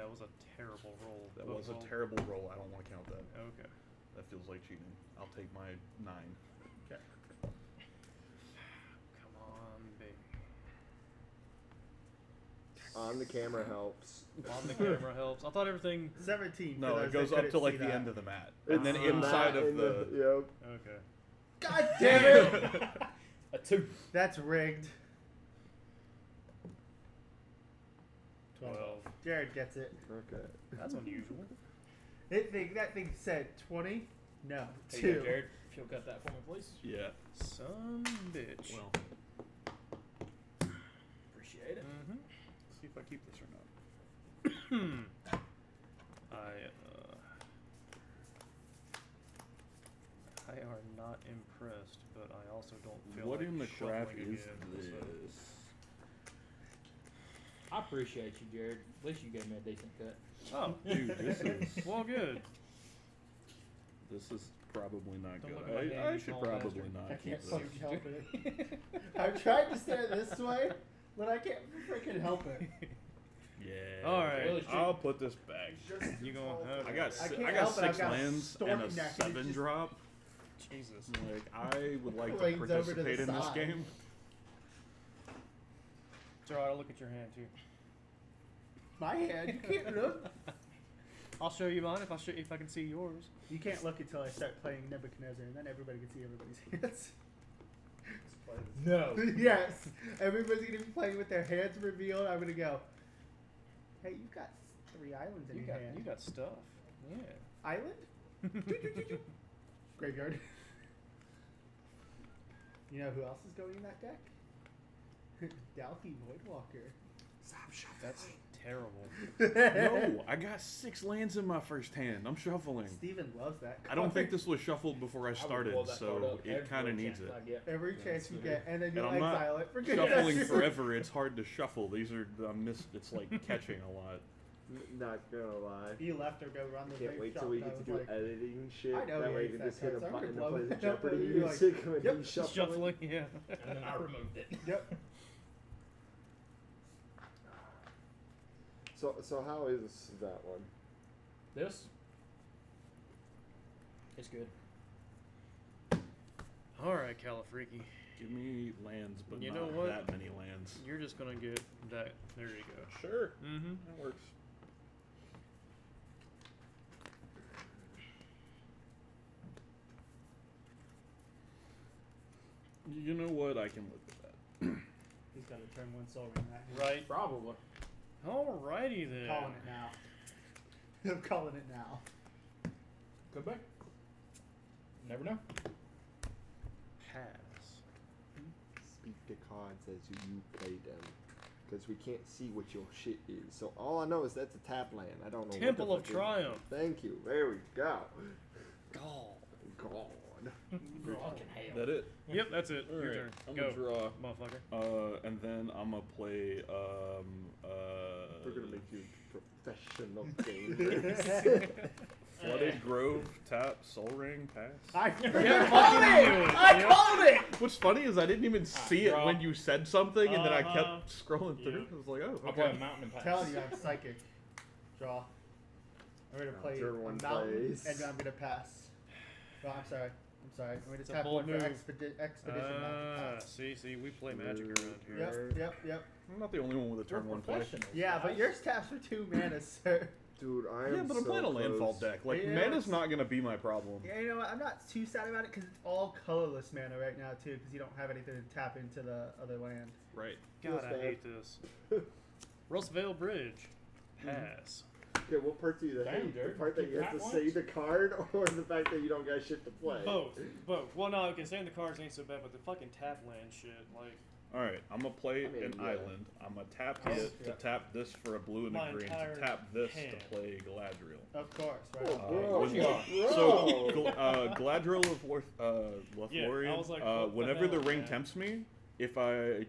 That was a terrible roll. That was a terrible roll. I don't want to count that. Okay. That feels like cheating. I'll take my 9. Okay. Come on, baby. On the camera helps. On the camera helps. I thought everything. 17. No, it goes up to like the end of the mat, It's and then inside of the. Yep. Okay. God damn it! A 2. That's rigged. 12. Jared gets it. Okay. That's unusual. That thing said 20. No, There 2. you go, Jared. If you'll cut that for me, please. Yeah. Son bitch. Well, Appreciate it. Mm-hmm. see if I keep this or not. I are not impressed, but I also don't feel What like in the crap shuffling is again, so- this? I appreciate you, Jared. At least you gave me a decent cut. Oh, Dude, this is well, good. probably not Don't good. look at my hand, I you should small probably bastard. I not keep can't fucking this. help it. I've tried to stand this way, but I can't freaking help it. Yeah. All right. Really? I'll put this back. You going? I got I si- can't I got help it, I've 6 got a lands stormy and a neck, and it's 7 just- drop. Jesus. Like I would like to Lane's over to the participate in this side. game. It's alright. I'll look at your hand too. My hand, you can't look. I'll show you mine if I can see yours. You can't look until I start playing Nebuchadnezzar, and then everybody can see everybody's hands. No. Yes, everybody's gonna be playing with their hands revealed. I'm gonna go. Hey, you've got 3 islands in You your got hand. you got stuff. Yeah. Island? Graveyard. You know who else is going in that deck? Dalky Voidwalker. That's terrible. No, I got 6 lands in my first hand. I'm shuffling. Steven loves that. I don't think card. this was shuffled before I started, so it kind of needs it. Every chance you get, and then you And I'm not exile it for good Shuffling measure. forever, it's hard to shuffle. These are it's like catching a lot. Not gonna lie. You left or go run the Can't vape wait shop, till we and I get to was do like, editing shit. I know That he way you hates can just that hit a card, so I'm button to gonna play blow the it up, Jeopardy and you're like, music when yep, he's shuffling. Shuffling. Yeah. And then I removed it. Yep. So how is that one? This? It's good. All right, Califreaky. Give me lands, but You not know what? that many lands. You're just gonna get that. There you go. Sure, Mm-hmm. that works. You know what? I can live with that. He's got to turn 1 soul ring that. Right. Probably. Alrighty then. Calling it now. I'm calling it now. Could be. Never know. Pass. Speak the cards as you play them. Because we can't see what your shit is. So all I know is that's a tap land. I don't know Temple what of the fuck Triumph. Thank you. There we go. Gall. God. Fucking hell. That it? Yep, that's it. All Your right, turn. I'm Go, gonna draw. motherfucker. And then I'm gonna play. We're gonna make you professional gamer. Flooded Grove, tap, Soul Ring, pass. I Yeah, fucking you. I Yep. called it! What's funny is I didn't even see it draw. when you said something, and then I Uh-huh. kept scrolling through. Yeah. I was like, oh, I'll play okay. a mountain and pass. Telling you, I'm psychic. Draw. I'm gonna play a turn one mountain, plays. and I'm gonna pass. Well, I'm sorry. I'm gonna It's a tap bold 1 for move. expedition. Mountain. See, we play Magic around here. Yep. I'm not the only one with a turn We're 1 play. professionals, Yeah, but guys. yours taps for 2 mana, sir. Dude, I am Yeah, but I'm so playing a landfall close. deck. Like, Yeah, mana's it's- not gonna be my problem. Yeah, you know what? I'm not too sad about it because it's all colorless mana right now too, because you don't have anything to tap into the other land. Right. God, Feels I bad. hate this. Roosevelt Bridge. Pass. Okay, what part do you Damn, hate? The Jared. part that you have to That say ones? the card, or the fact that you don't got shit to play? Both. Well, no, okay, saying the cards ain't so bad, but the fucking tap land shit, like, Alright, I'm gonna play I mean, an yeah. island. I'm gonna tap Yes. it to tap this for a blue and My a green. entire To tap this hand. to play Galadriel. Of course, right? Oh, bro. when- Bro. So, Galadriel of Yeah, Lothlorien, I was like, what the whenever the hell, ring man? tempts me, if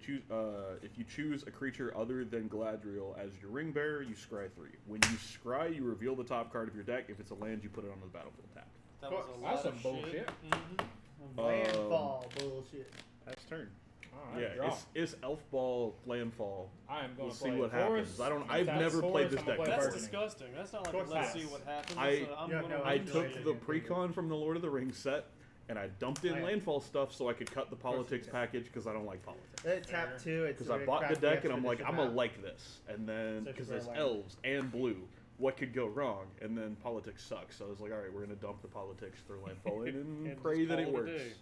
you choose a creature other than Galadriel as your ring bearer, you scry 3. When you scry, you reveal the top card of your deck. If it's a land, you put it on the battlefield tapped. that was a That's lot some of bullshit. shit. Mm-hmm. Landfall bullshit. That's turn. Alright, Yeah, draw. it's Elf Ball, Landfall. I am going We'll to see play what Forest. happens. I've Tap never played Forest, this I'm gonna deck play That's before. Burgundy. disgusting. That's not like Of a let's course see not. what happens. I- That's a, I'm You have gonna no I idea. took shit. the precon from the Lord of the Rings set, and I dumped in Oh, yeah. Landfall stuff so I could cut the course you politics did. package because I don't like politics. It tap 2. It's Because I a bought the crappy deck and I'm like, expedition I'm gonna map. like this, and then Such a because great there's line. elves and blue, what could go wrong? And then politics sucks. So I was like, all right, we're gonna dump the politics, throw Landfall in, and And pray just that it call it a works. day.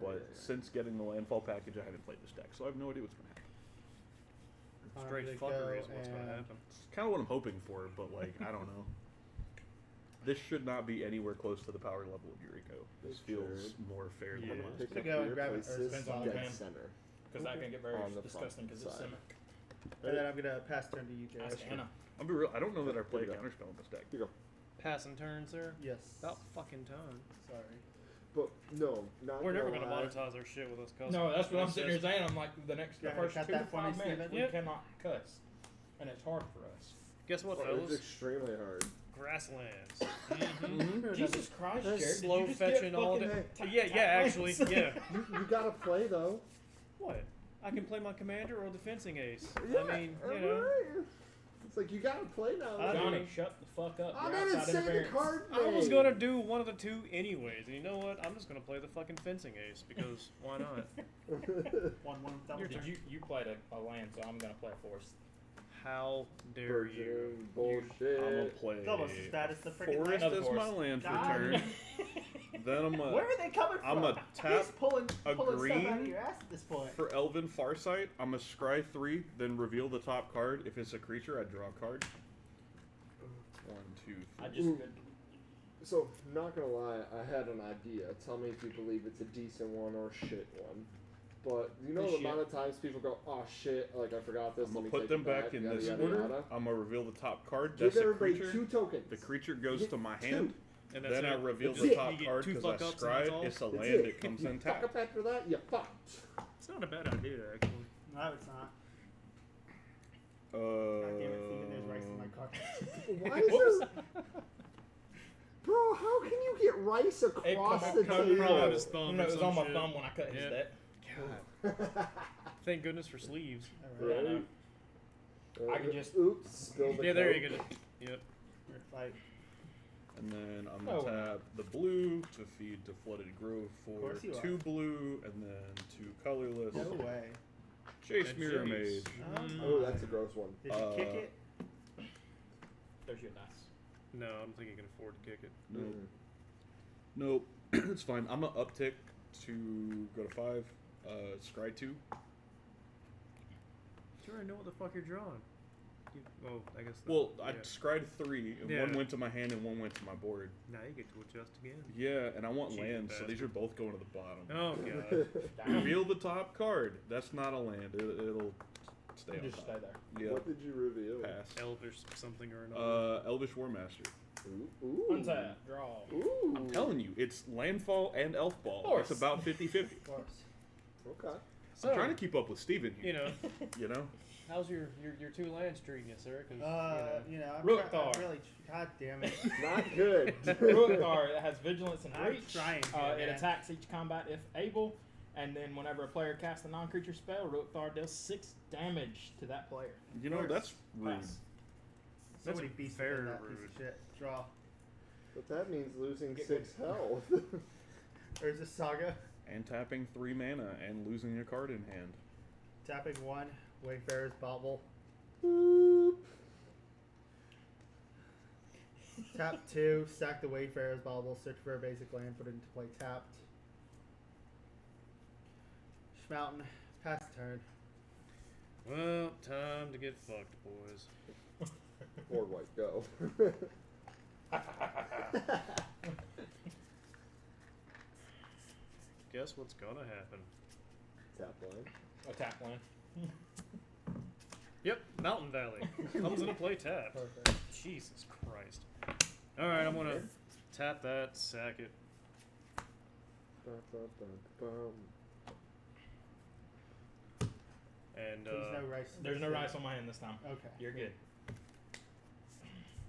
But since getting the Landfall package, I haven't played this deck, so I have no idea what's gonna happen. Time Straight to fuckery go is what's gonna and- happen. It's kind of what I'm hoping for, but like, I don't know. This should not be anywhere close to the power level of Yuriko. This It feels should. more fair Yeah. than I'm gonna most. pick To up go and your grab it, or places depends on the dead hand. center. Because that can get very On the disgusting because it's front Simic. And then I'm gonna pass turn to you, Jay. Ask Anna. I'll be real. I don't know that I played Here we go. Counterspell in this deck. Here you go. Passing turns there. Yes. About fucking time. Sorry. But no, not We're never gonna lie. monetize our shit with us customers. No, that's what I'm It's sitting here just- saying. I'm like, the Yeah, first cut 2 that to for me, 5 minutes, Steven. we Yep. cannot cuss. And it's hard for us. Guess what, Well, it's fellas? extremely hard. Grasslands. Jesus Christ, Jared. Slow did you just fetching get all fucking day. ta- Yeah, tap actually, lanes? yeah. You gotta play though. What? I can play my commander or the fencing ace. Yeah, I mean, you know. alright. It's like you gotta play now. I do. Johnny, shut the fuck up. I You're didn't outside say the interference. card I was name. gonna do one of the two anyways, and you know what? I'm just gonna play the fucking fencing ace because why not? 1-1 double. Did you played a land, so I'm gonna play a forest. How dare you? Bullshit. I'm gonna play Double status, the freaking Forest land. as Of my course. land for God. turn. Then I'm Where are they coming from? I'm a tap He's pulling a stuff out green of your ass at this point. for Elven Farsight. I'm a scry 3, then reveal the top card. If it's a creature, I draw a card. 1, 2, 3. I just Ooh. could. So, not gonna lie, I had an idea. Tell me if you believe it's a decent one or a shit one. But you know It's the shit. amount of times people go, "Oh shit!" Like I forgot this. I'm let gonna me put take them it back in yada, this yada, order. yada. I'm gonna reveal the top card. Give That's a everybody creature. 2 tokens. The creature goes You to get my 2. hand. And that's Then I it. reveal That's the it. top You get card 2 because I fuck ups and that's all? scry. It's a That's land. it. It comes You in fuck tap. up after that, you fucked. It's not a bad idea actually. No, it's not. God damn it, Steven, there's rice in my car. Why is there... Bro, how can you get rice It across come the out- probably table? on his thumb No, or it was some on my shit. thumb when I cut his Yeah. deck. God. Thank goodness for sleeves. Alright. Yeah, I can just- Oops, spill the Yeah, there you Coke. go. Yep. Like, And then I'm Oh. gonna tap the blue to feed to Flooded Grove for course you 2 blue, and then 2 colorless. no way. Chase And Mirror Jace. Mage. Oh, that's a gross one. Did you kick it? There's your dice. No, I don't think you can afford to kick it. Nope. Mm. Nope. It's fine. I'm gonna uptick to go to 5. Scry 2. You already know what the fuck you're drawing. Well, I guess. Well, I yeah. scried 3, and Yeah. 1 went to my hand and 1 went to my board. Now you get to adjust again. Yeah, and I want Cheating lands, so these bastard. are both going to the bottom. Oh god. Reveal the top card. That's not a land. It'll stay You on just top. stay there. Yeah. What did you reveal? Pass. Elvish something or another. Elvish War Master. Ooh. Untap. Draw. Ooh. I'm telling you, it's Landfall and Elf Ball. course. It's about 50-50. Of course. Okay. So, I'm trying to keep up with Steven you here. know, You know? how's your 2 lands treating you, sir? 'Cause, I'm Rookthar. really. God damn it. Not good. Rookthar, it has vigilance and I'm reach. trying to, It man. attacks each combat if able, and then whenever a player casts a non-creature spell, Rookthar deals 6 damage to that player. You know, course. that's rude. Pass. So That's many beasts very in that piece rude. of shit. Draw. But that means losing Get 6 health. There's a saga. And tapping 3 mana and losing a card in hand. Tapping 1. Wayfarer's Bauble. Boop. Tap 2. Sack the Wayfarer's Bauble. Search for a basic land. Put it into play tapped. Schmountain. Pass turn. Well, time to get fucked, boys. Or white, go. Guess what's gonna happen? Tap line. A tap land. Yep, Mountain Valley comes into play tapped. Perfect. Jesus Christ! All right, I'm gonna tap that, sack it. Ba, ba, ba, bum. And There's no rice. There's no rice on my hand this time. Okay. You're good.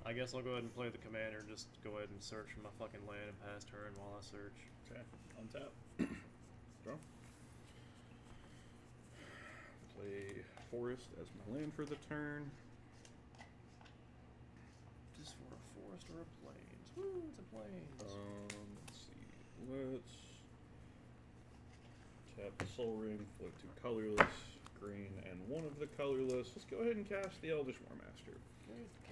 I guess I'll go ahead and play the commander. Just go ahead and search for my fucking land and pass turn while I search. Okay. Untap. Draw. play forest as my land for the turn. Just for a forest or a plains. Woo, it's a plains. Let's see. Let's tap the Soul Ring, flip 2 colorless, green, and 1 of the colorless. Let's go ahead and cast the Elvish War Master.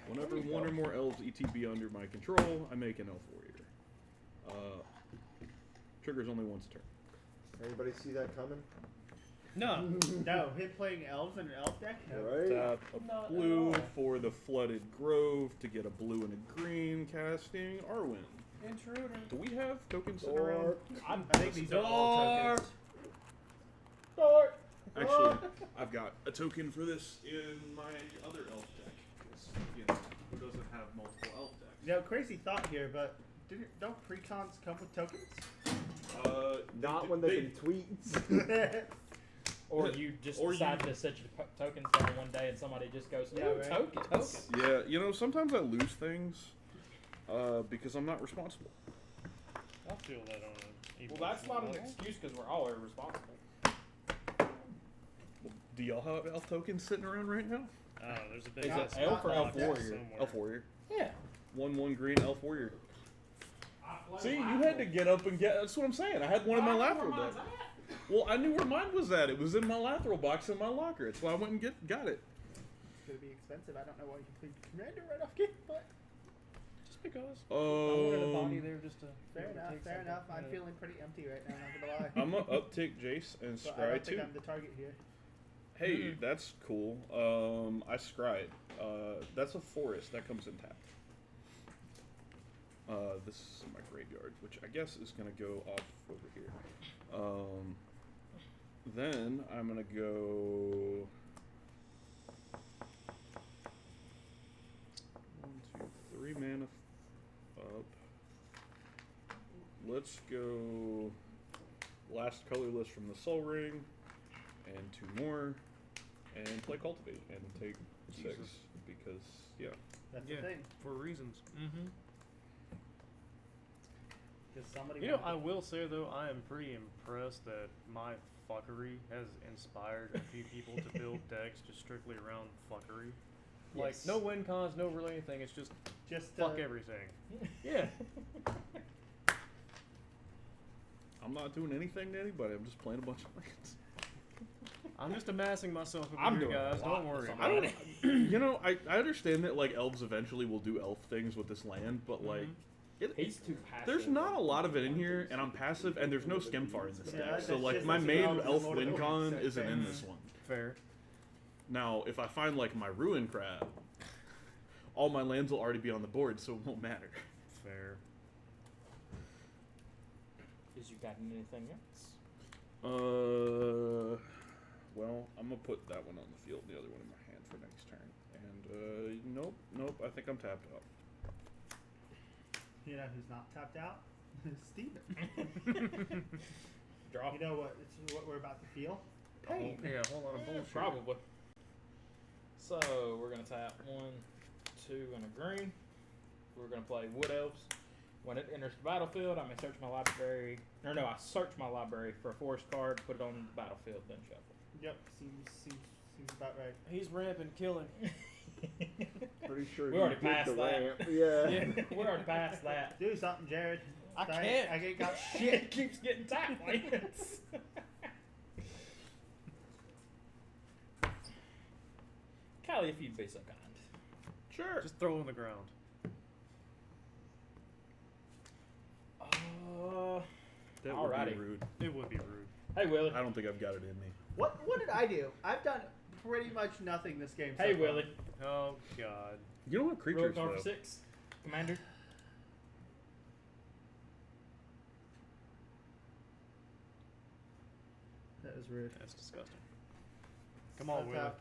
Whenever 1 or more elves ETB under my control, I make an elf warrior. Triggers only once a turn. Anybody see that coming? No. No, him playing elves in an elf deck? No. Right? Tap Not a at blue all. for the Flooded Grove to get a blue and a green, casting Arwen. Intruder. Do we have tokens sitting around? I think these are all tokens. Actually, I've got a token for this in my other elf deck. 'Cause, you know, who doesn't have multiple elf decks? No, crazy thought here, but don't precons come with tokens? Not when they can tweet. Or you just Or decide to set your tokens down one day and somebody just goes, Yeah, "Ooh, right. tokens." Yeah, you know, sometimes I lose things because I'm not responsible. I feel that on a Well, that's not an excuse because we're all irresponsible. Well, do y'all have elf tokens sitting around right now? Oh, there's a big Is ass it elf or elf box warrior? somewhere. Elf warrior. Yeah. 1/1 green elf warrior. See, you had to get up and get. That's what I'm saying. I had one in my lateral deck. Well, I knew where mine was at. It was in my lateral box in my locker. That's why I went and got it. It's gonna be expensive. I don't know why you can play Commander right off game, but Just because. I wanted a body there just to. fair be able to enough. take Fair something. enough. I'm Yeah. feeling pretty empty right now. Not gonna lie. I'm gonna uptick Jace and But I scry don't think 2. I'm the target here. Hey, that's cool. I scried. That's a forest that comes in tapped. This is my graveyard, which I guess is gonna go off over here. Then I'm gonna go 1, 2, 3 mana up. Let's go last colorless from the Soul Ring, and 2 more, and play Cultivate and take 6 Jesus. because yeah. That's Yeah, the thing. for reasons. Mm-hmm. Because somebody. You know, wanted- I will say though, I am pretty impressed that my fuckery has inspired a few people to build decks just strictly around fuckery. Like Yes. no win cons, no really anything. It's just just fuck everything. Yeah. I'm not doing anything to anybody. I'm just playing a bunch of lands. I'm just amassing myself over I'm here, doing a guys. lot Don't with worry. some about it. You know, I understand that like elves eventually will do elf things with this land, but like He's too passive. there's not a lot of it in here, and I'm passive, and there's no Skemfar in this Yeah, deck. So that's like just my as main well as elf the win Lord con said, isn't in fair. this one. Fair. Now, if I find like my ruin crab, all my lands will already be on the board, so it won't matter. Fair. Is you got anything else? Well, I'm gonna put that one on the field, the other one in my hand for next turn. And nope, I think I'm tapped out. You know who's not tapped out? Steven. Draw. You know what? It's what we're about to feel. Pain. Yeah, a whole lot of bullshit. Probably. So we're gonna tap 1, 2, and a green. We're gonna play Wood Elves. When it enters the battlefield, I may search my library. Or no, I search my library for a forest card, put it on the battlefield, then shuffle. Yep. Seems about right. He's ramping, killing. Pretty sure We he already did passed the that. ramp. Yeah. Yeah, we're already past that. Do something, Jared. I Sorry, can't. I ain't got Shit shit. keeps getting tapped lands. Callie, if you'd be so kind. Sure. Just throw it on the ground. That would alrighty. be rude. It would be rude. Hey, Willie. I don't think I've got it in me. What did I do? I've done pretty much nothing this game. Hey, so far. Willie. Oh God. You don't have creatures Rogue though. for 6. Commander. That was rude. That's disgusting. Come on, Untap. Willie.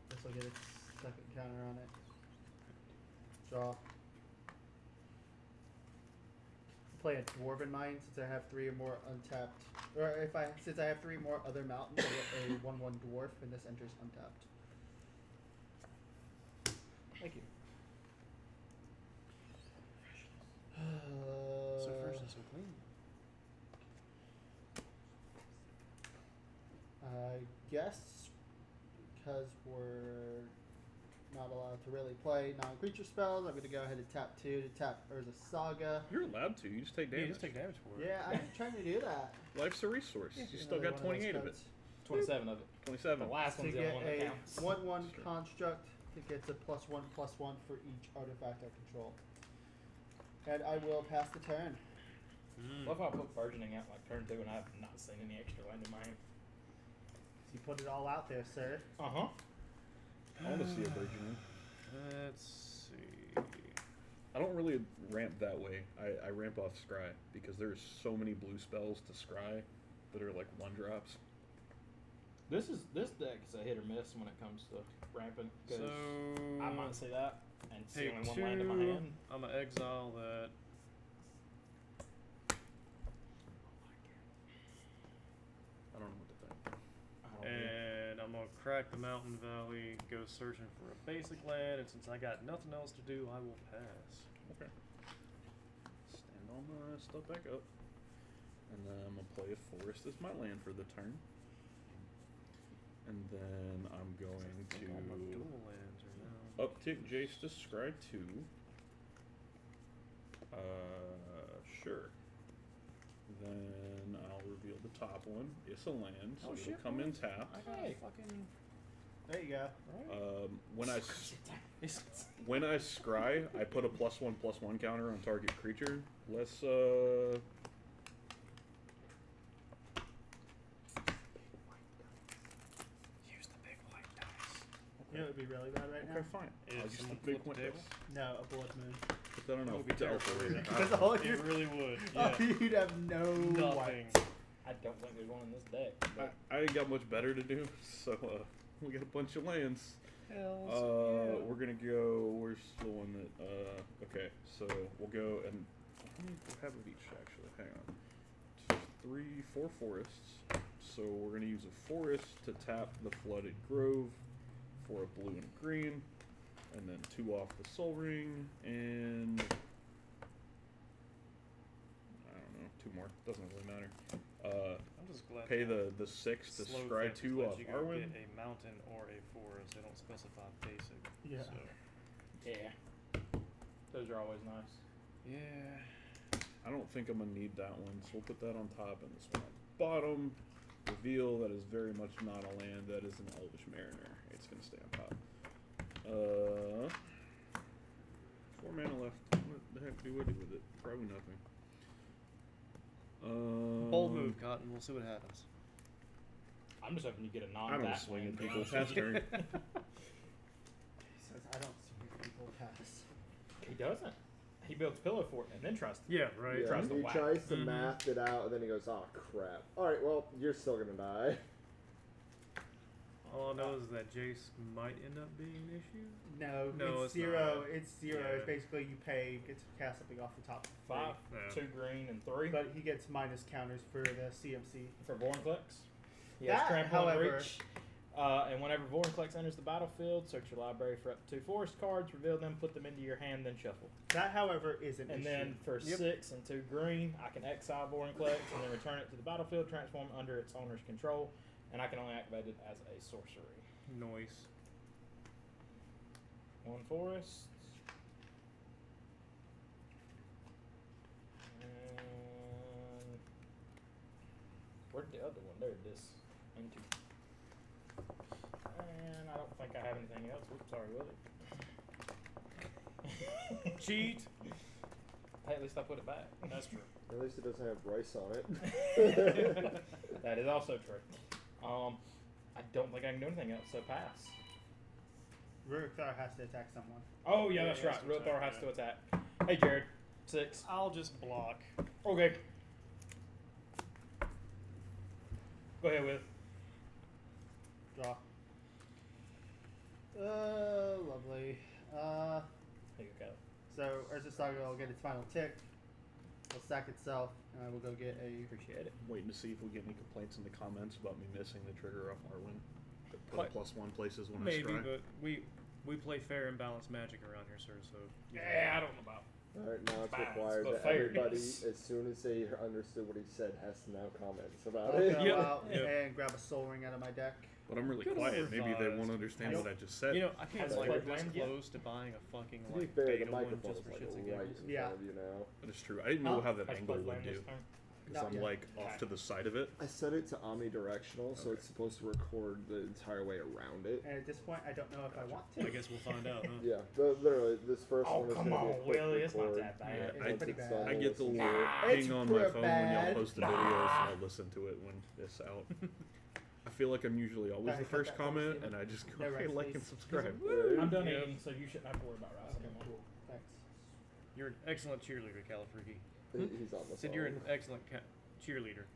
This will get its second counter on it. Draw. Play a Dwarven Mine since I have 3 or more untapped. Or since I have 3 more other mountains, I get a 1/1 dwarf, and this enters untapped. Thank you. So fresh and so clean. I guess because we're not allowed to really play non-creature spells, I'm going to go ahead and tap 2 to tap Urza Saga. You're allowed to. You just take Yeah, damage. you just take damage for it. Yeah, I'm trying to do that. Life's a resource. Yeah, You still another got one of those 28 of it. cards. 27 of it. 27. The last To one's the get only one that a counts. 1/1 Sure. construct that gets a +1/+1 for each artifact I control. And I will pass the turn. What if I put Burgeoning out like turn 2 and I've not seen any extra land in my hand? You put it all out there, sir. Uh-huh. I want to see a burgeoning. Let's see. I don't really ramp that way. I ramp off Scry because there's so many blue spells to Scry that are like 1-drops. This deck is a hit or miss when it comes to ramping. Because So I might see that and see take only one 2. land in my hand. I'm gonna exile that. I don't know what to think. I don't know. And I'm gonna crack the Mountain Valley, go searching for a basic land, and since I got nothing else to do, I will pass. Okay. Stand all my stuff back up. And then I'm going to play a forest as my land for the turn. And then I'm going I think all my to dual lands are now. uptick Jace to Scry 2. Sure. Then I'll reveal the top one. It's a land, so Oh, it'll shit, come in boys. tapped. I got Hey. fucking There you go. right. When I scry, I put a +1/+1 counter on target creature. Let's Use the big white dice. You know what would be really bad right okay, now? fine. Is I'll use someone the big flip the one. table? No, a blood moon. Put that on That a would be Delph terrible. warrior. Because all It your really would. oh, Yeah. you'd have no Nothing. white. I don't think there's one in this deck. But I ain't got much better to do, so we got a bunch of lands. Hells yeah. We're gonna go. Where's the one that? Okay, so we'll go and how many have of each actually? Hang on. 4 forests. So we're gonna use a forest to tap the flooded grove for a blue and a green, and then 2 off the Soul Ring, and I don't know, 2 more. Doesn't really matter. I'm just glad Pay that the 6 to Slow scry Theft 2 lets off you go Arwen. get a mountain or a forest. They don't specify basic. Yeah. So. yeah. Those are always nice. Yeah. I don't think I'm gonna need that one, so we'll put that on top and this one on bottom. Reveal that is very much not a land. That is an Elvish Mariner. It's gonna stay on top. 4 mana left. What the heck do I do with it? Probably nothing. Bold move, Cotton. We'll see what happens. I'm just hoping you get a I non don't swing at people. Pass turn. He says, I don't see people pass. He doesn't. He builds pillow fort and then tries to. Yeah, right. Yeah, Trust the he whack. tries to Mhm. math it out, and then he goes, "Oh crap! All right, well, you're still gonna die." All I know is that Jace might end up being an issue. No, No, it's it's zero. not. It's zero. Yeah. It's basically you pay, get to cast something off the top. 5, Yeah. 2 green, and 3 But he gets minus counters for the CMC. for Vornclex. He That, has trample and however- reach. And whenever Vornclex enters the battlefield, search your library for up to 2 forest cards, reveal them, put them into your hand, then shuffle. That, however, is an And issue. then for Yep. 6 and 2 green, I can exile Vornclex and then return it to the battlefield, transform under its owner's control, and I can only activate it as a sorcery. Noise. 1 forest. And where'd the other one? There it is. Into. And I don't think I have anything else. Oops, sorry, Willie. Cheat. Hey, at least I put it back. That's true. At least it doesn't have rice on it. That is also true. I don't think I can do anything else, so pass. Rurik Thar has to attack someone. Oh, yeah, Yeah, that's he has right. to Real attack, Thor has yeah. to attack. Hey, Jared. 6. I'll just block. Okay. Go ahead with. Draw. Lovely. Here you go. So Urza Saga will get its final tick. It'll sack itself, and I will go get a. Appreciate it. Waiting to see if we get any complaints in the comments about me missing the trigger off Arwen. Put What? +1 places when Maybe, I scry. but we play fair and balanced Magic around here, sir. So you know. Yeah, I don't know about Alright, now it's Bounce, required but that fair, everybody, yes. as soon as they understood what he said, has to now comment about I'll it. go Yeah. out Yeah. and grab a Soul Ring out of my deck. But I'm really Good quiet. Maybe they revised. won't understand Yep. what I just said. You know, I came Has like played this land yet? close to buying a fucking To be like fair, the beta one microphone just is for like shits and right giggles. in Yeah. front of you now. That is true. I didn't know Huh? how that Has angle played would land this do. turn. Because Not I'm yet. like off to the side of it. I set it to omnidirectional, so it's supposed to record the entire way around it. And at this point, I don't know if I want to. I guess we'll find out, huh? Yeah, literally, this first Oh, one is come gonna be a on, quick Willie. It's not record. that bad. Yeah, It's I- pretty Once it's bad. done, I we'll get the listen. little It's ping on my pretty phone when y'all bad. post the videos, and I'll listen to it when it's out. I feel like I'm usually always Alright, the cut first that for me, comment, Steven. and I just go, No hey, rice, like and please. subscribe. I'm done Yeah. eating, so you shouldn't have to worry about rice Okay, anymore. cool. Thanks. You're an excellent cheerleader, Califriki. He's on the Said you're an phone. excellent cheerleader.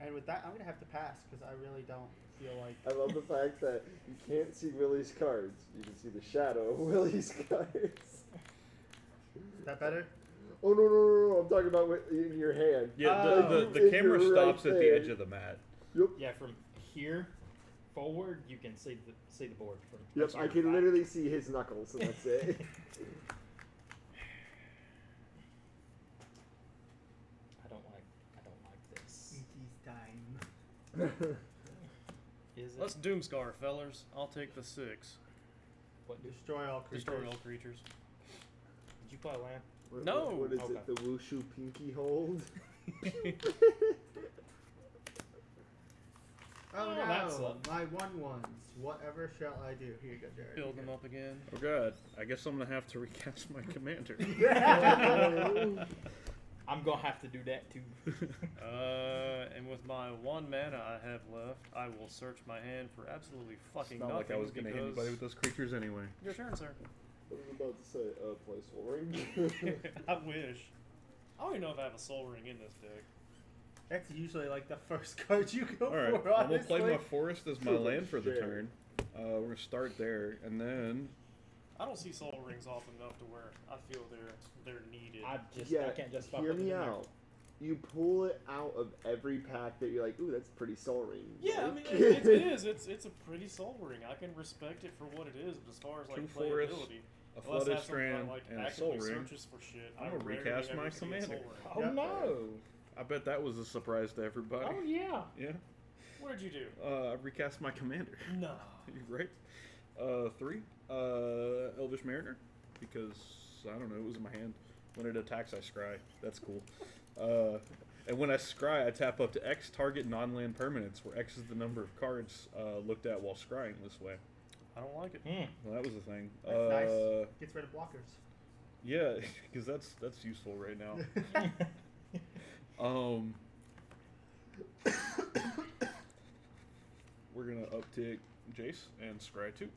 And with that, I'm gonna have to pass because I really don't feel like. I love the fact that you can't see Willie's cards. You can see the shadow of Willie's cards. Is that better? Oh no! I'm talking about in your hand. Yeah, Oh. the In camera your stops right at the hand. edge of the mat. Yep. Yeah, from here forward, you can see the board from. Yep. to I your can back. literally see his knuckles, and that's it. I don't like this. It is time. Is it? Let's Doomscar, fellers. I'll take the 6. What do? Destroy all creatures. Destroy all creatures. Did you play land? No! What is Okay. it? The Wushu pinky hold? Oh Oh, no! that's My 1/1s. Whatever shall I do? Here you go, Jared. Build them up again. Oh god, I guess I'm gonna have to recast my commander. I'm gonna have to do that too. And with my 1 mana I have left, I will search my hand for absolutely fucking It's not nothing. like I was gonna hit because- anybody with those creatures anyway. Your turn, sir. I was about to say, play Soul Ring. I wish. I don't even know if I have a Soul Ring in this deck. That's usually like the first card you go Alright, for. I'm gonna play honestly. my forest as my Sure, land for the sure. turn. We're gonna start there, and then I don't see Soul Rings often enough to where I feel they're needed. I Yeah, can't justify hear putting me it in there. out. You pull it out of every pack that you're like, ooh, that's pretty Soul Ring. Yeah, I mean, Like- it is. It's a pretty Soul Ring. I can respect it for what it is, but as far as like 2 forests, playability, a unless Flooded that's something that, Strand, like and a Soul actively Ring. searches for shit. I'm I gonna rarely recast ever my see a Soul commander. Ring. Oh Yep. no! I bet that was a surprise to everybody. Oh yeah! Yeah. What did you do? I recast my commander. No. You're right. 3. Elvish Mariner. Because, I don't know, it was in my hand. When it attacks, I scry. That's cool. And when I scry, I tap up to X target non-land permanents, where X is the number of cards looked at while scrying this way. I don't like it. Well, that was the thing. That's nice. Gets rid of blockers. Yeah, because that's useful right now. We're gonna uptick Jace and scry 2.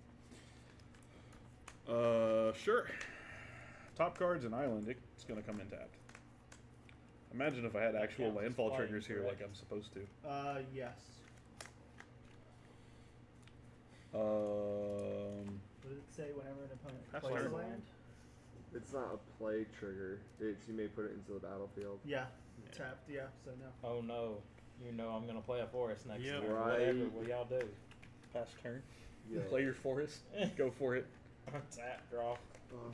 Sure. Top cards and island, it's gonna come in tapped. Imagine if I had actual counts as landfall playing, triggers here correct? like I'm supposed to. Yes. What does it say whenever an opponent Pass plays a turn. land? It's not a play trigger. It's you may put it into the battlefield. Yeah. Tapped, yeah, so no. Oh no! You know I'm gonna play a forest next Yep. turn. Right. Whatever will y'all do? Pass turn. Yeah. Play your forest. Go for it. Tap draw.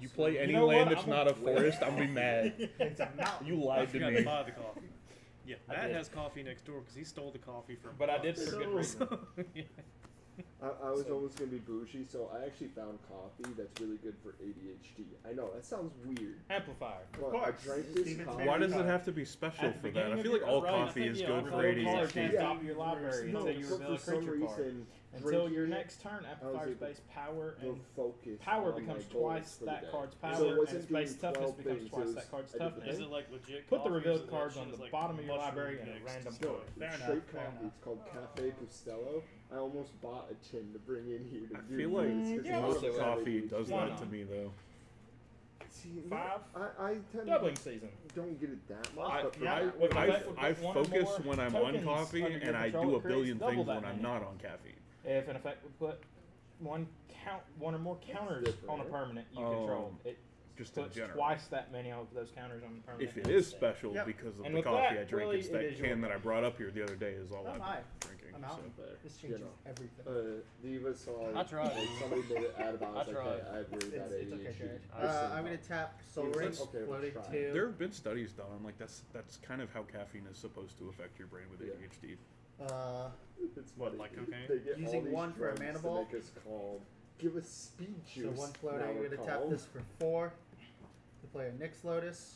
You play any know land what? that's I'm not a forest, I'm gonna be mad. It's a mountain. You I lied to forgot me. to buy the coffee. Yeah, I Matt did. has coffee next door because he stole the coffee from. But I did us. for good So- reason. Yeah. I was So- almost gonna be bougie, so I actually found coffee that's really good for ADHD. I know that sounds weird. Amplifier. But course. I drank this Steven's coffee. Why does Maybe it have to be special At the for that? beginning I of feel like your all run, I coffee think, is yeah, good all for coffee Card ADHD. can't Yeah. stop your library No, until you but reveal a for some creature card. reason, Until drinking your it, next turn, amplifier able space power will and focus power on becomes my goals twice for the that day. card's So power, it and wasn't space doing toughness 12 becomes things, twice it was- that card's I did the toughness. Is it like legit? Put the coffee, or revealed is it cards shit on that's the like bottom of your mushroom library in a mixed? random No, order. Fair it's enough, straight fair coffee. enough. It's called Cafe Pustello. I almost bought a tin to bring in here to I do feel like this 'cause yeah, it's most also so coffee ADHD. does Why that to not? me though. See, no, 5? I tend Doubling season. don't get it that much. I, but yeah, I, with I, effect, I with one or focus more when I'm on tokens coffee, under your and I control, do a it creates billion double things that when I'm many. not on caffeine. If in effect we put one or more counters different, on a right? permanent you control, it Just in puts general. twice that many of those counters on the permanent. If it is instead. special Yep. because of And the with coffee that, I drink, really, it's it that is your can that I call. brought up here the other day is all Oh I've my. been drinking. A So. mountain. Better. This changes know. everything. Diva saw. I tried. Like, somebody made it ad about. I was I like, tried. hey, I have really bad It's okay, ADHD. Jared. I I'm gonna tap Soul He was Ring, like, okay, let's floating try. 2. There have been studies done on like that's kind of how caffeine is supposed to affect your brain with Yeah. ADHD. It's What, funny. like cocaine? They get Using all these one for a drugs mana to ball? make us calm. Give us speed juice. So one floating, Now I'm we're gonna tap calm. this for 4 to play a Nyx Lotus.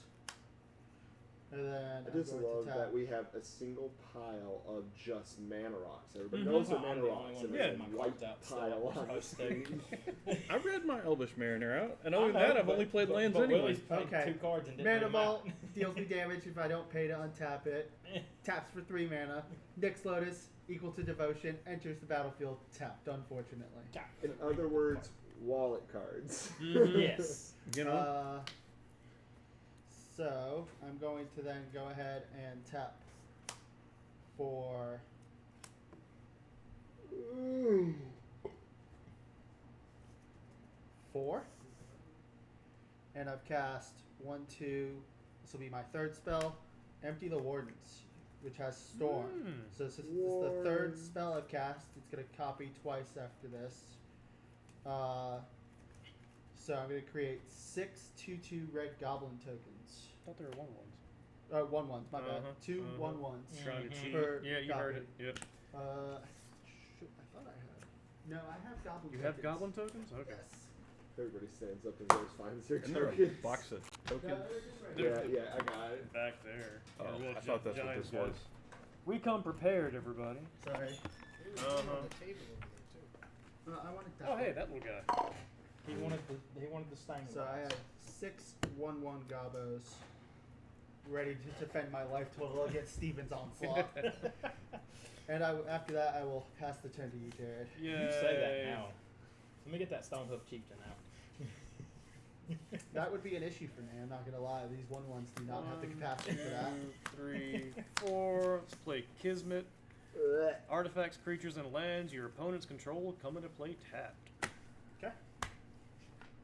And then I I'm just going love to tap. that we have a single pile of just mana rocks. Everybody Mhm. knows they're I'm mana the rocks, only and one there's with a my white cards out still. pile I'm on the supposed to. screen. I read my Elvish Mariner out, and I other than know, that, I've but- only played but- lands but anyway. Willie's played Okay. 2 cards and didn't Mana bring 'em Ball out. deals me damage if I don't pay to untap it. Taps for 3 mana. Nyx Lotus equal to Devotion. Enters the battlefield tapped, unfortunately. In other words, wallet cards. Mhm. Yes. You know, So I'm going to then go ahead and tap for Ooh. 4. And I've cast 1, 2. This will be my 3rd spell. Empty the Wardens, which has Storm. Mm. So this is the 3rd Warden. spell I've cast. It's going to copy twice after this. So I'm going to create 6 2/2 red goblin tokens. I thought there were 1/1s. 1/1s, my bad. Uh-huh, 2 uh-huh. 1/1s. Trying to Mhm. cheat. Per Yeah, you heard copy. it. Yep. Shoot, I thought I had. No, I have goblin You tokens. have goblin tokens? Okay. Yes. Everybody stands up and goes finds their and they're a tokens. box of No, tokens. they're just right Yeah, here. yeah, I got it. Back there. Oh, Yeah, little I thought that's what giant this guys. was. We come prepared, everybody. Sorry. Uh-huh. I wanted that. Oh, hey, one. that little guy. He wanted the stain. So I have 6 1/1 gobos ready to defend my life total against Steven's onslaught. And after that, I will pass the turn to you, Jared. Yeah. You say that now. Let me get that Stonehoof Chieftain out. That would be an issue for me. I'm not gonna lie. These 1/1s do not have the capacity for that. 3, 4. Let's play Kismet. Ugh. Artifacts, creatures, and lands your opponent's control come into play tapped. Okay.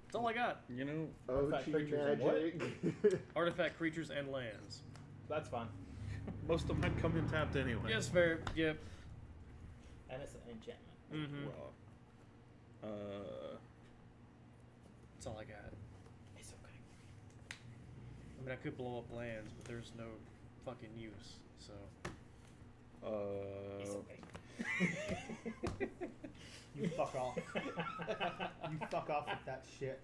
That's all I got. You know, Artifact OG creatures and what? magic. Artifact, creatures, and lands. That's fine. most of mine come in tapped anyway. Yes, fair. Yep. And it's an enchantment. Mm-hmm. Raw. That's all I got. It's okay. I mean, I could blow up lands, but there's no fucking use. So. It's okay. You fuck off. You fuck off with that shit.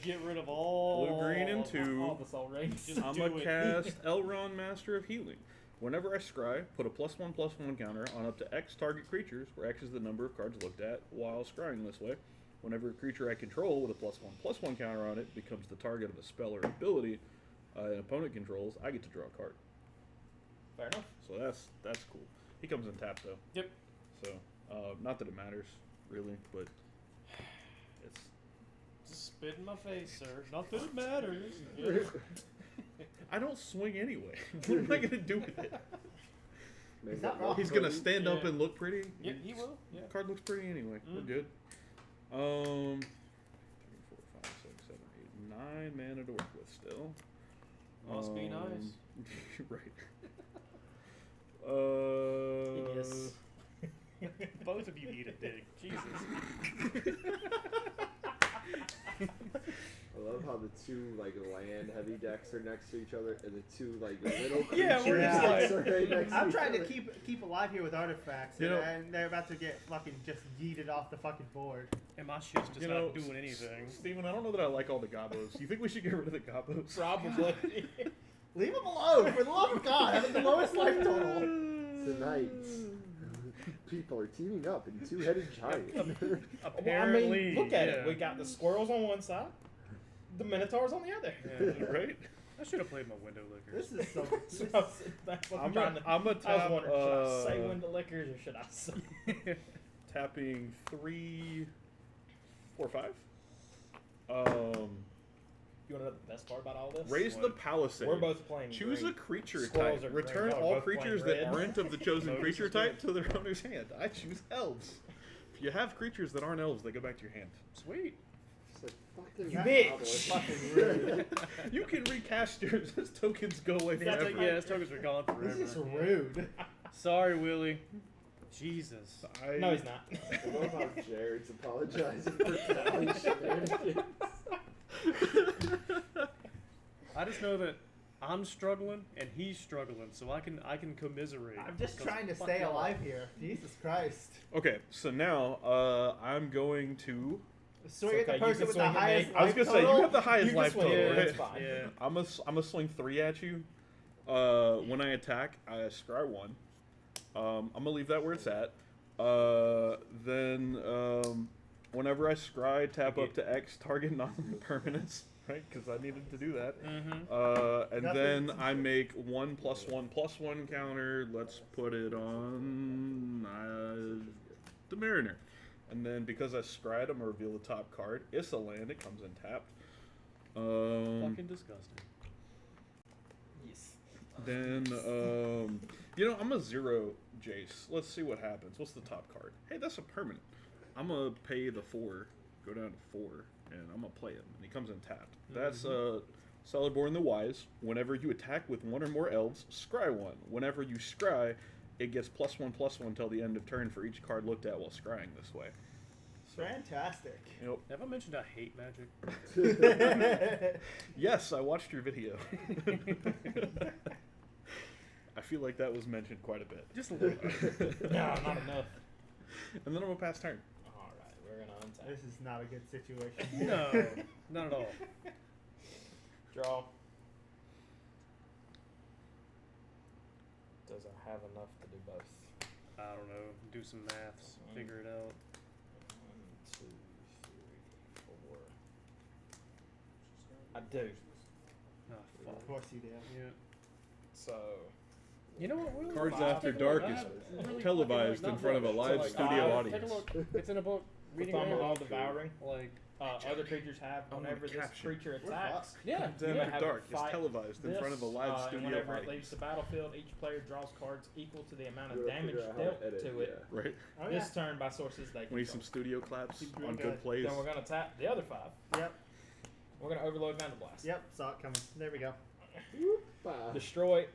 Get rid of all. Blue, green, and 2. All the soul rings. Just I'm do gonna it. cast Elrond, Master of Healing. Whenever I scry, put a +1/+1 counter on up to X target creatures, where X is the number of cards looked at while scrying this way. Whenever a creature I control with a +1/+1 counter on it becomes the target of a spell or ability an opponent controls, I get to draw a card. Fair enough. So that's cool. He comes in tap though. Yep. So not that it matters really, but it's Spit in my face, sir. Not that it matters. I don't swing anyway. What am I gonna do with it? Make He's that not wrong. look He's gonna pretty. stand up Yeah. and look pretty. Yeah, he will. Yeah. Card looks pretty anyway. We're Mm. good. 3, 4, 5, 6, 7, 8, 9 mana to work with still. Must be nice. Right. Yes. Both of you need a dig. Jesus. I love how the two like land heavy decks are next to each other, and the two like little creature Yeah, we're just decks like- are right next I'm to trying each to other. keep alive here with artifacts, You know- and they're about to get fucking just yeeted off the fucking board. And my shit's just You know, not doing anything. Steven, I don't know that I like all the gobos. You think we should get rid of the gobos? Probably. Leave them alone, for the love of God. Having the lowest life total. Tonight, people are teaming up in two-headed giant. Apparently, I mean, look at yeah. it. We got the squirrels on one side, the minotaurs on the other. Yeah. Right? I should have played my window lickers. This is so. So I was sitting back I'm trying a, to. I'm a I was tap, wondering, should I say window lickers or should I say? tapping 3, 4, 5. You want to know the best part about all this? Raise the What? Palisade. We're both playing. Choose green. a creature Squirrels type. are Return green. No, all we're both playing creatures that red. aren't of the chosen Lotus creature is type to their owner's hand. I choose elves. If you have creatures that aren't elves, they go back to your hand. Sweet. It's like, fucking You bitch. fucking rude. You can recast yours as tokens go away That's forever. like, yeah, his tokens are gone forever. This is rude. Sorry, Willie. Jesus. No, he's not. I love how Jared's apologizing for Callie shenanigans. I just know that I'm struggling and he's struggling, so I can commiserate. I'm just 'cause trying to fuck stay y'all. alive here. Jesus Christ. Okay, so now I'm going to. So you're okay, the you person can with swing the at me. highest I was life gonna say you total? have the highest You can life swing total. at me, Right? it's fine. Yeah. I'm gonna swing 3 at you. When I attack, I scry 1. I'm gonna leave that where it's at. Then whenever I scry, tap up to X, target non-permanents, right? Because I needed to do that. Mm-hmm. And Nothing. then I make 1+1+1 counter. Let's put it on the Mariner. And then because I scryed, I'm gonna reveal the top card. It's a land. It comes in tapped. Fucking disgusting. Yes. Then I'm a 0 Jace. Let's see what happens. What's the top card? Hey, that's a permanent. I'm gonna pay the 4, go down to 4, and I'm gonna play him. And he comes in tapped. That's Celeborn the Wise. Whenever you attack with 1 or more elves, scry 1. Whenever you scry, it gets +1/+1 till the end of turn for each card looked at while scrying this way. Fantastic. Yep. Have I mentioned I hate magic? Yes, I watched your video. I feel like that was mentioned quite a bit. Just a little bit. No, not enough. And then I'm gonna pass turn. All right, we're gonna untap. This is not a good situation. No, not at all. Draw. Does I have enough to do both? I don't know. Do some maths. Figure it out. 1, 2, 3, 4. I do. Oh, fuck. Of course you do. Yeah. So You know what? Will? Cards I'll After take a look. Dark I is really televised fucking in front of a not live much. studio Take a audience. look. It's in a book. Reading Thumb it. all devouring. Like, Other creatures have I want whenever a this caption. creature We're attacks. yeah. Cards You After have Dark to is fight televised in This, front of a live and studio whenever it audience. leaves the battlefield, each player draws cards equal to the amount of We gotta damage figure out how dealt edit, to it Right? Oh, this turn by sources they We need some control. studio claps Keep on doing good good. plays. Then we're gonna tap the other 5. Yep. We're gonna overload Vanderblast. Yep. Saw it coming. There we go. Destroy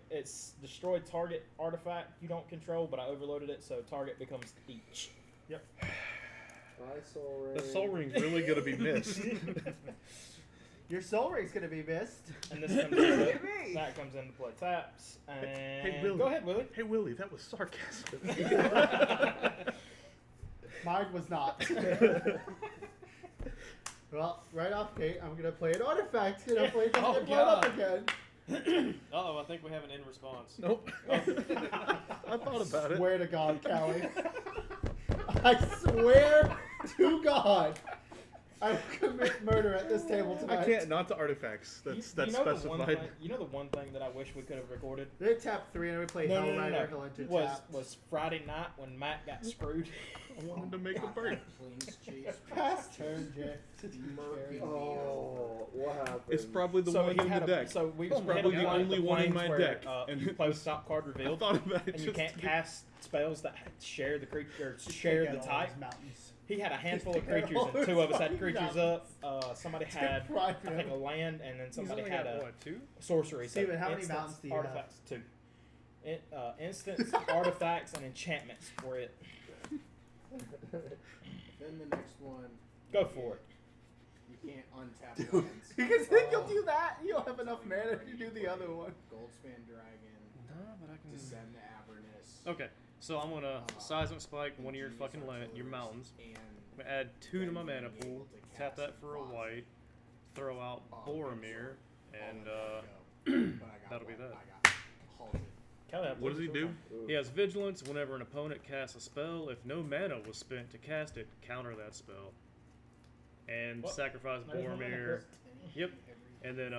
target artifact you don't control, but I overloaded it, so target becomes each. The Soul Ring's really gonna be missed. Your soul ring's gonna be missed. And this comes Look into at me. that comes into play taps. And Hey, Willie. go ahead, Willie. Hey Willie, that was sarcasm. Mine was not. Well, right off gate, I'm gonna play an artifact. And hopefully it doesn't Oh, get blown up God. again. oh, I think we have an in response. Nope. I thought about it. Swear to God, Callie. I swear to God, I commit murder at this table I tonight. can't. Not the artifacts. That's you know specified. the one thing that I wish we could have recorded They tap 3 and we play Hell Rider. Hell Engine tap. was Friday night when Matt got screwed. I wanted to make a break. Please, Chase. Past turn, Jay. Oh, what happened? It's probably the so one he in the had deck. so we It's hit probably him the on only one in planes my where, deck, and and you post top card I revealed, thought about it. and you just can't to- cast spells that share the creature or Just share take the out all type. these mountains. He had a handful of take out creatures, all and those 2 of us had fucking creatures mountains. up. Somebody had, Deprive I think, a him. land, and then He's somebody only had got, a what, 2? sorcery. So Steven, how many instants, mountains do you have? artifacts, 2. Instants, artifacts, and enchantments were it. Then the next one, Go for it. you can't untap lands. Because then you'll do that. You'll have enough mana if you do the other one. Goldspan Dragon, No, but I can. Descend the Avernus. Okay, so I'm gonna seismic spike one of your fucking your mountains. I'm gonna add 2 to my mana pool. Tap that for a white. Throw out Boromir, and that'll be that. I got halted. Kelly, What does he do? He has vigilance. Whenever an opponent casts a spell, if no mana was spent to cast it, counter that spell. And What? sacrifice There's no mana Boromir. for it. Yep. And then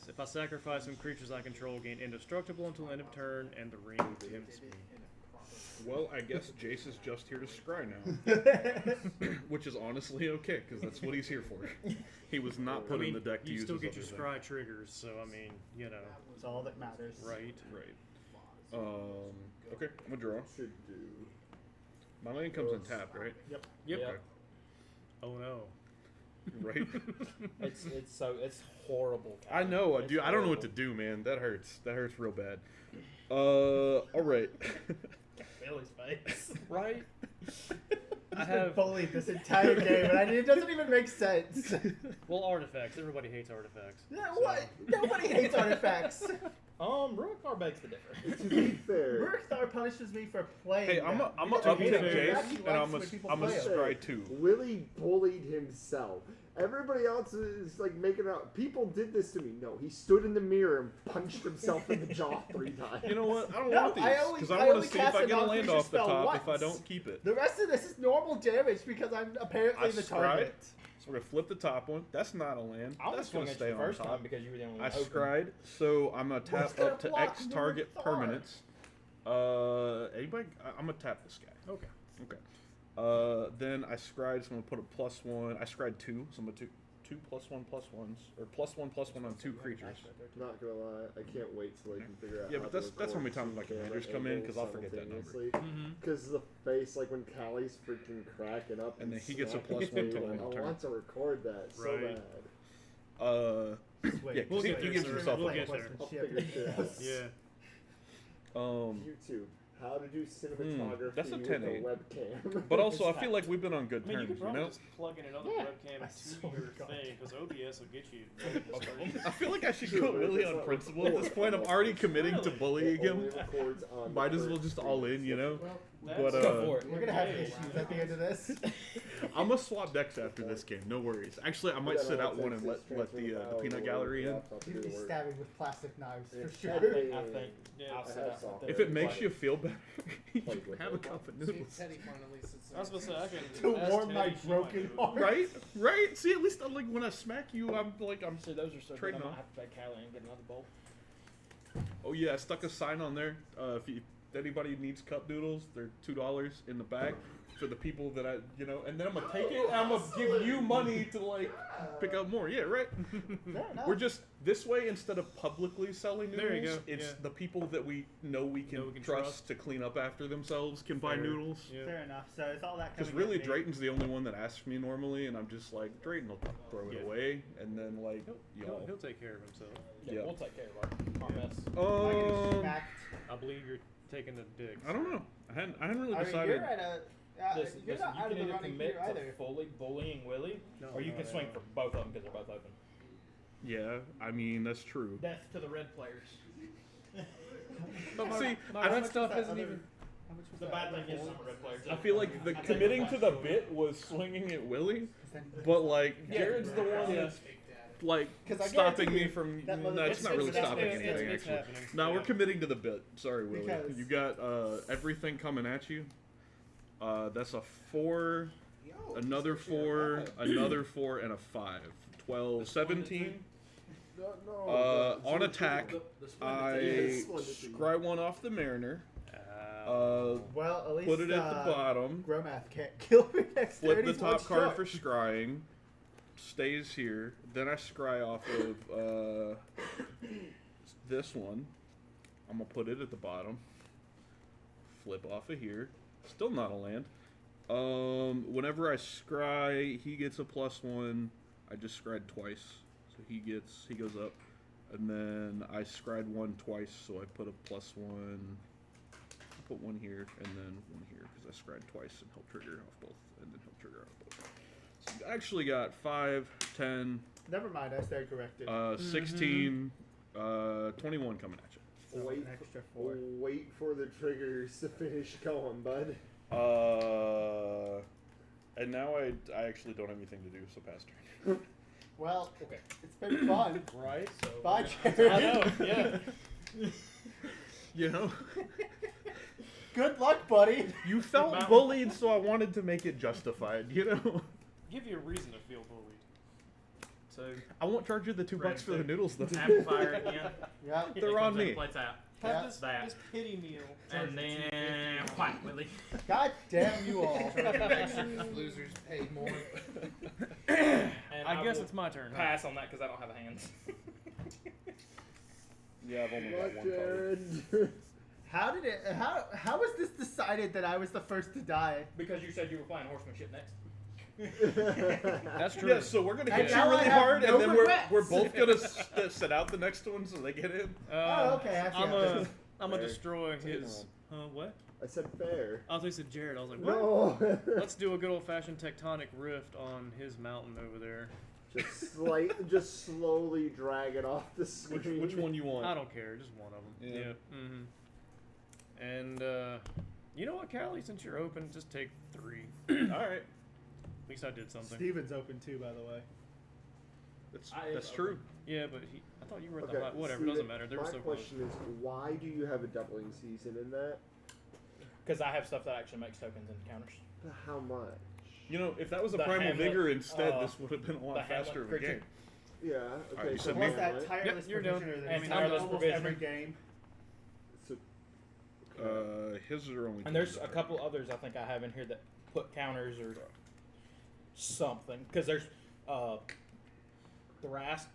if I sacrifice some creatures I control, gain indestructible until end of turn, and the ring tempts me. Well, I guess Jace is just here to scry now, which is honestly okay because that's what he's here for. He was not put I mean, in the deck to you use still as get your other scry triggers, so I mean, you know, It's all that matters. right? thing. Right. Okay, I'm gonna draw. Should do. My land comes in tapped, right? Yep. Yeah. Oh no. Right. It's horrible. I know, It's dude. I don't know what horrible. to do, man. That hurts. That hurts real bad. All right. Kelly's face. Right? I I've been have bullied this entire game, and it doesn't even make sense. well artifacts. Everybody hates artifacts. Yeah, what? Nobody hates artifacts. Ruikar begs the difference. To be fair, Murkthar punishes me for playing. Hey, I'm them. a To up hate to him. He Jace, actually and likes when people I'm a play him. scry 2. Willie bullied himself. Everybody else is like making out. People did this to me. No, he stood in the mirror and punched himself in the jaw 3 times. You know what? I don't No, want these I only- because I I want only to see if cast I a get a land non-creature off the spell top if I once. don't keep it. The rest of this is normal damage because I'm apparently I the scry, target. so we're gonna flip the top one. That's not a land. I That's was gonna going stay the on first top. time because you were the only one. I open. scried, so I'm gonna tap What's gonna up to block X target Murkthar? permanents. Anybody? I'm gonna tap this guy. Okay. Okay. Then I scried, so I'm gonna put a +1. I scried 2, so I'm gonna do 2 +1/+1s, or +1/+1 on 2 creatures. Not gonna lie, I can't wait till they can figure out. Yeah, how but to that's how many record times my two commanders camera come in, 'cause I'll angles forget that number. simultaneously. Because the face, like when Callie's freaking cracking up, And then he gets a snapping +1 at me, to like, end I turn. want to record that so Right. bad. Yeah, Wait, 'cause he gives sir. himself We'll a get plus. there. I'll figure shit out. Yeah. YouTube, how to do cinematography that's a with 10-8. a webcam. But also, I It's feel like we've been on good I mean, you terms, could you probably know? just plug in another Yeah. webcam I to swear your to God. thing, because OBS will get you. I feel like I should Sure, go but Willie it's on not principle at this recorded. point. I'm already committing to bullying It only him. records on Might the as well first just all screen, in, you so- know? Well, But, that's- Go for it. We're gonna have Okay. issues at the end of this. I'm gonna swap decks after this game. No worries. Actually, I might Then sit all out it one takes and is let the transfer file peanut over gallery to in. laptop to You'd do be the work. stabbing with plastic knives Yeah. for sure. I think Yeah. I'll I sit have out some. there If it and makes play. you feel better, you Play can with have a it. cup of See, noodles. Teddy finally sits I was gonna say I can To ask warm Teddy, my she might broken do it. heart. Right? Right? See, at least like when I smack you, I'm See, those are so good. Trading I'm off. gonna have to pay Callie and get another bowl. Oh yeah, I stuck a sign on there. If anybody needs cup noodles, they're $2 in the bag for the people that I, and then I'm gonna take it and I'm gonna give you money to like pick up more. Yeah, right. Fair enough. We're just this way instead of publicly selling noodles. There you go, It's yeah. the people that we know we can, we can trust, trust. to clean up after themselves can buy Fair. noodles. Yeah. Fair enough. So it's all that. Because coming really, at me. Drayton's the only one that asks me normally, and I'm just like, Drayton will throw it Yeah. away, and then like, y'all. He'll take care of himself. Yeah, Yeah. we'll take care of our mess. I get Um, smacked. I believe you're taking the dick. I don't know. I hadn't really I mean, decided. you're at a. Listen, you're not you out can of the either running commit here either. to fully bullying Willie, No, or you no, can no, swing no. for both of them because they're both open. Yeah, I mean that's true. Death to the red players. But see, My I, red stuff that isn't other- even. How much was The that bad other thing is four? some red players. I feel like the I take committing to the one. bit was swinging at Willie, 'Cause then- but like Jared's the one Yeah. that's like 'Cause I stopping guarantee me you from. that No, mother- it's not really it's- stopping it's- anything it's actually. happening. No, we're Yeah. committing to the bit. Sorry, Willie. Because- You got everything coming at you. That's a 4, another 4, another 4, and a 5. 12, 17. On attack, I scry one off the Mariner. Well, at least Put it at the bottom. Gromath can't kill me next Flip 30 the top struck. card for scrying. Stays here. Then I scry off of this one. I'm gonna put it at the bottom. Flip off of here. Still not a land. Whenever I scry, he gets a +1. I just scryed twice, so he goes up. And then I scryed one twice, so I put a +1. I put one here and then one here because I scryed twice and he'll trigger off both, and then he'll trigger off both. So you actually got 5, 10, Never mind, I stand corrected. 16, 21 coming at you. So wait, an extra 4. wait for the triggers to finish going, bud. And now I actually don't have anything to do, so pass turn. Well, Okay. it's been fun. Right? So Bye, we're Jared. I know, yeah. You know, Good luck, buddy. you felt bullied, so I wanted to make it justified. You know, Give you a reason to feel bullied. So, I won't charge you the $2 for the noodles though. Amplifier again. Yeah. They're on me. Play tap. have Yeah. this, That. this pity meal. And then whack, Willie. God damn you all. Losers pay more. And I guess will it's my turn. Huh? pass on that because I don't have hands. Yeah, I've only got What, one card. Jared? How did it? How was this decided that I was the first to die? Because you said you were playing horsemanship next. That's true. Yeah, so we're gonna And hit you now I really have hard, no and then regrets. we're both gonna sit out the next one so they get in. Oh, okay, I see I'm how it is. gonna Fair. destroy Take it his What? I said fair. I thought you said Jared. I was like, what? No. Let's do a good old-fashioned tectonic rift on his mountain over there. just slowly drag it off the screen. Which one you want? I don't care, just one of them. Yeah. Mm-hmm. And you know what, Callie? Since you're open, just take 3. All right. At least I did something. Steven's open too, by the way. That's true. Yeah, but I thought you were at the Okay, high. Whatever, Steven, doesn't matter. They were my so close. question is, why do you have a doubling season in that? Because I have stuff that actually makes tokens and counters. But how much? You know, if that was a The Primal Hamlet, Vigor instead, this would have been a the lot Hamlet faster of a creature. game. Yeah. Okay. you so said Plus me. that right? tireless Yep, you're done. provisioner that And is tireless almost provisioner. every game. So, His are only. And there's a couple others I think I have in here that put counters or something. Because there's Thrast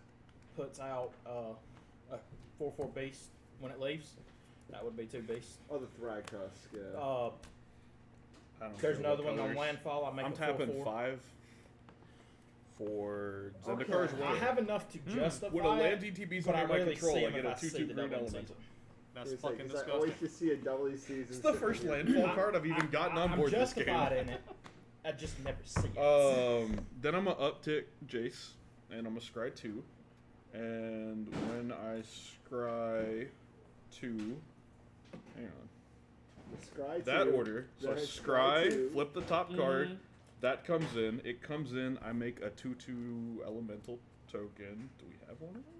puts out a 4/4 beast when it leaves. That would be 2 beasts. oh, the Thragtusk. Yeah. I don't There's know what another one on colors. landfall. I make I'm it tapping 4/4. 5 for Okay. Zendikar's I Way. have enough to justify When a land it, DTB's but I under my rarely control, see I them get if a I see 2/2 the green double elemental. season. That's It's like, fucking 'cause I always disgusting. just see a doubly season. It's the first sitting here. landfall card I've even gotten on board I'm this game. justified in it. I just never see it. Then I'm gonna uptick Jace, and I'm gonna scry 2, and when I scry 2, hang on, The Scry that 2, order. So then scry, 2. flip the top card. Mhm. That comes in. It comes in. I make a 2/2 elemental token. Do we have one of those?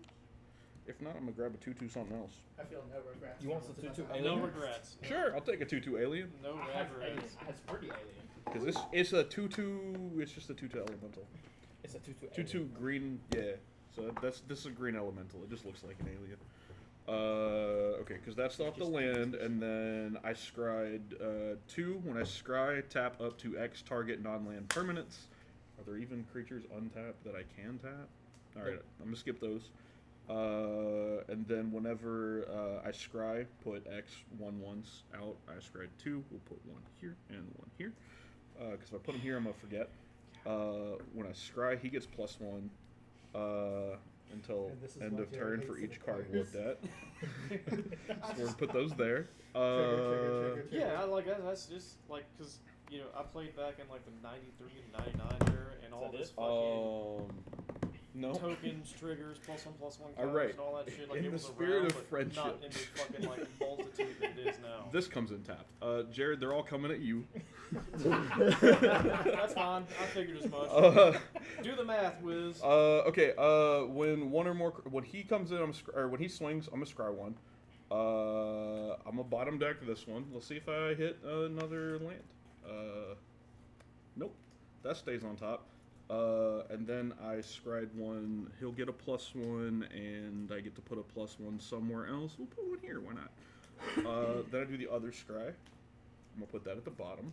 If not, I'm gonna grab a 2/2 something else. I feel no regrets. You want the 2/2 No alien? regrets. Sure, I'll take a 2/2 alien. No I have alien. regrets. That's pretty alien. Because this it's a 2/2. It's just a 2/2 elemental. It's a 2/2 alien. 2/2 green. Yeah. So this is a green elemental. It just looks like an alien. Okay, because that's off the land, and then I scried 2. When I scry, tap up to X target non-land permanents. Are there even creatures untapped that I can tap? All right, I'm gonna skip those. And then whenever I scry, put X 1/1s out. I scried 2. We'll put 1 here and 1 here. Because if I put him here, I'm gonna forget. When I scry, he gets +1 until And this is end why of Jared turn hates for the each card players. looked at. So we're gonna put those there. Trigger. Yeah, I like that's just like because you know I played back in like the '93 and '99 era, and all that this it? fucking No. tokens, triggers, +1/+1 All counters, right. and all that shit. Like In it the was spirit around, of but friendship. not in the fucking like multitude that it is now. This comes in tapped. Jared, they're all coming at you. That's fine. I figured as much. Do the math, Wiz. Okay. When one or more, when he comes in, or when he swings, I'm gonna scry 1. I'm gonna bottom deck this one. Let's see if I hit another land. Nope. That stays on top. And then I scried 1. He'll get a +1, and I get to put a +1 somewhere else. We'll put 1 here. Why not? Then I do the other scry. I'm gonna put that at the bottom.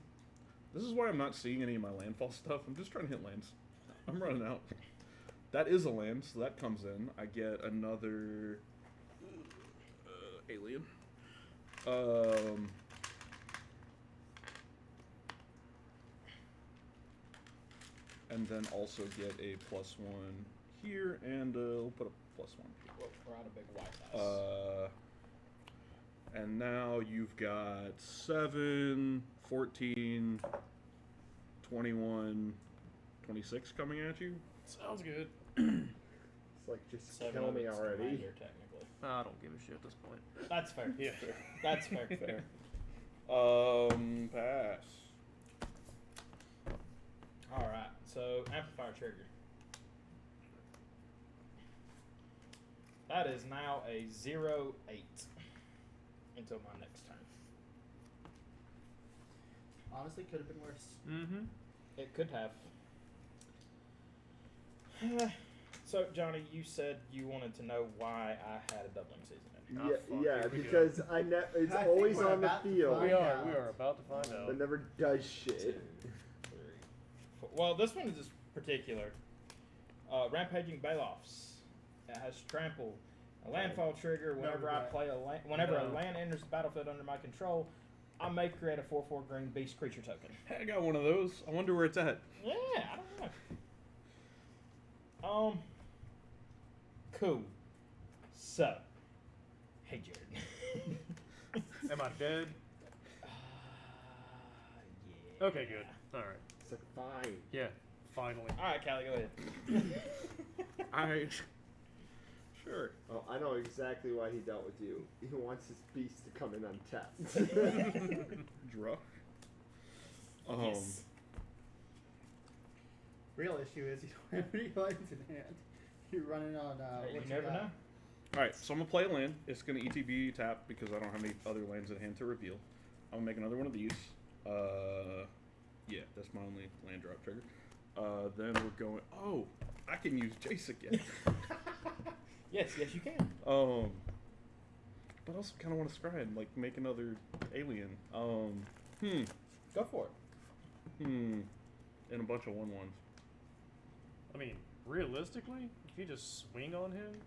This is why I'm not seeing any of my landfall stuff. I'm just trying to hit lands. I'm running out. That is a land, so that comes in. I get another alien. And then also get a +1 here, and we'll put a +1 here. Well, we're on a big white house. And now you've got 7, 14, 21, 26 coming at you. Sounds good. It's like, just 7 kill of me it's already. commander, technically. I don't give a shit at this point. That's fair. Yeah. That's fair. Pass. All right. So amplifier trigger. That is now a 0/8 until my next turn. Honestly, could have been worse. Mm-hmm. It could have. So Johnny, you said you wanted to know why I had a doubling season in. Oh, Yeah, fuck, yeah, here we go. because it's I think always we're on the about to field, find We are. out. We are about to find out. but never does 2, shit. 3, 4. Well, this one is just particular. Rampaging Baloffs. It has trample. A landfall trigger. Whenever I regret. play a land, whenever a No. land enters the battlefield under my control, I may create a 4/4 green beast creature token. Hey, I got one of those. I wonder where it's at. Yeah, I don't know. Cool. So, hey Jared. Am I dead? Okay, good. All right. It's like, fine. Yeah, finally. All right, Callie, go ahead. I. Sure. Oh, I know exactly why he dealt with you. He wants his beast to come in untapped. Draw. Yes. Real issue is you don't have any lines in hand. You're running on. Hey, what you never got? know. Alright, so I'm going to play a land. It's going to ETB tap because I don't have any other lands at hand to reveal. I'm going to make another one of these. Yeah, that's my only land drop trigger. Then we're going... Oh, I can use Jace again. Yes, you can. But I also kind of want to scry and, like, make another alien. Go for it. And a bunch of 1/1s. I mean, realistically, if you just swing on him,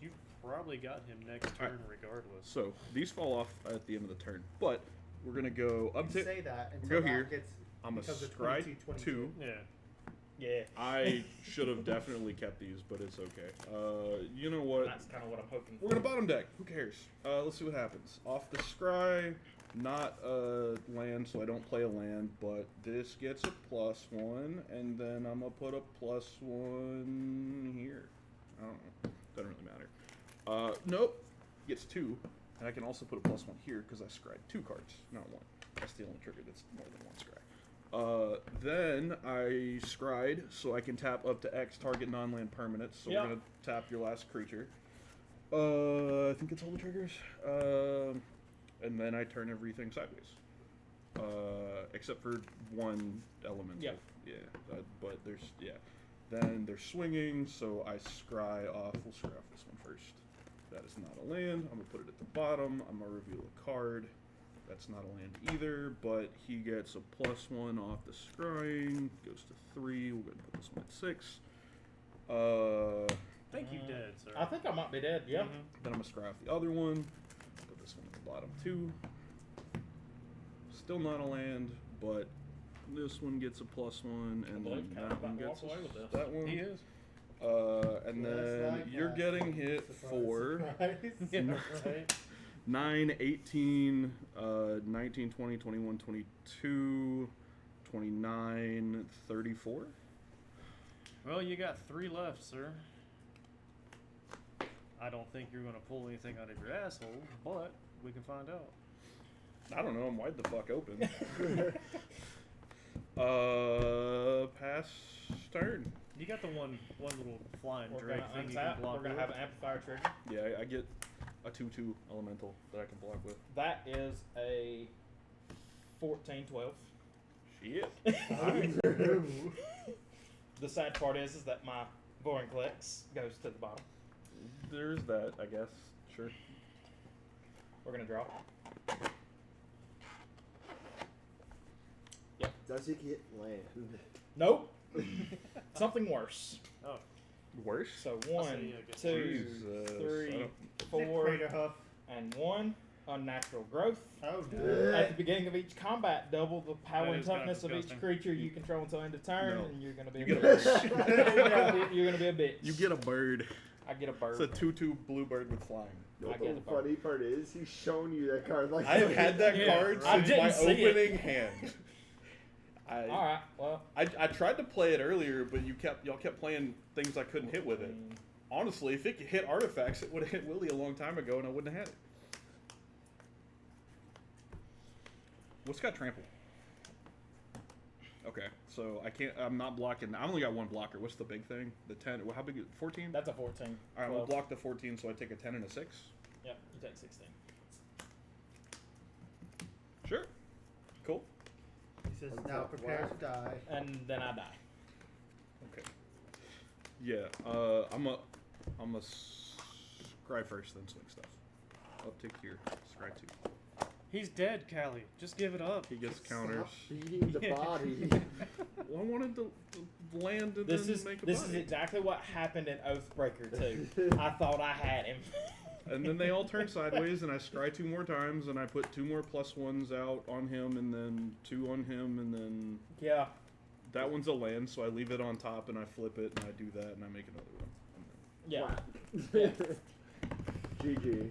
you probably got him next turn regardless. So, these fall off at the end of the turn. But, we're going to go up You to... say that We'll until go that here. gets. I'm going to becomes a scry 22. 2. Yeah. Yeah. I should have definitely kept these, but it's okay. You know what? That's kind of what I'm hoping for. We're gonna bottom deck. Who cares? Let's see what happens. Off the scry, not a land, so I don't play a land, but this gets a +1, and then I'm gonna put a +1 here. I don't know. Doesn't really matter. Nope. Gets 2, and I can also put a +1 here because I scried 2 cards, not 1. That's the only trigger that's more than 1 scry. Then I scried, so I can tap up to X target non-land permanents. So Yep. we're gonna tap your last creature. I think it's all the triggers. And then I turn everything sideways. Except for 1 element. Yep. But there's, Then they're swinging, so I scry off. We'll scry off this one first. That is not a land. I'm gonna put it at the bottom. I'm gonna reveal a card. That's not a land either, but he gets a +1 off the scrying. Goes to 3. We're going to put this one at 6. I think you dead, sir. I think I might be dead, yeah. Then I'm going to scry off the other one. Put this one at the bottom too. Still not a land, but this one gets a +1, and believe then Cal's that about one to walk gets away with this. that one. He is. And Just then like you're that. getting hit Surprise, for... surprise. Yeah, right. 9, 18, 19, 20, 21, 22, 29, 34. Well, you got 3 left, sir. I don't think you're going to pull anything out of your asshole, but we can find out. I don't know, I'm wide the fuck open. Pass turn. You got the one little flying We're drake gonna thing you untap. can block We're gonna with. have an amplifier trigger. Yeah, I get a 2/2 elemental that I can block with. That is a 14-12. Shit. The sad part is that my Vorinclex goes to the bottom. There's that, I guess. Sure. We're gonna draw. Does he get land? Nope. Something worse. Oh, Worse? So say, 1, yeah, good 2, Jesus. I 3, don't- 4, Crater Huff. and 1. Unnatural growth. Oh At no. the beginning of each combat, double the power That and is kinda toughness of each disgusting. creature you control until end of turn, No. and you're gonna be You a get a bitch. bird. You're gonna be a bitch. You get a bird. I get a bird. It's a 2/2 blue bird with flying. No, I get the the bird. funny part is he's shown you that card like I have had that Yeah, card right. since I my didn't see it. opening hand. All right. Well, I tried to play it earlier, but y'all kept playing things I couldn't hit with it. Honestly, if it could hit artifacts, it would have hit Willie a long time ago, and I wouldn't have had it. What's got trample? Okay, so I can't. I'm not blocking. I only got 1 blocker. What's the big thing? The 10. Well, how big? 14. that's a 14. All right, I'm gonna 12. block the 14, so I take a 10 and a 6. Yep, you take 16. Sure. Cool. He says now prepare to die. And then I die. Okay. Yeah. I'm a scry first, then swing stuff. Uptick here. Scry 2. he's dead, Callie. Just give it up. He gets counters. Stop feeding the body. Well, I wanted to land and This then is make a this is body. exactly what happened in Oathbreaker 2. I thought I had him. And then they all turn sideways, and I scry 2 more times, and I put 2 more +1s out on him, and then 2 on him, and then Yeah. that one's a land, so I leave it on top, and I flip it, and I do that, and I make another one. Yeah. Wow. GG.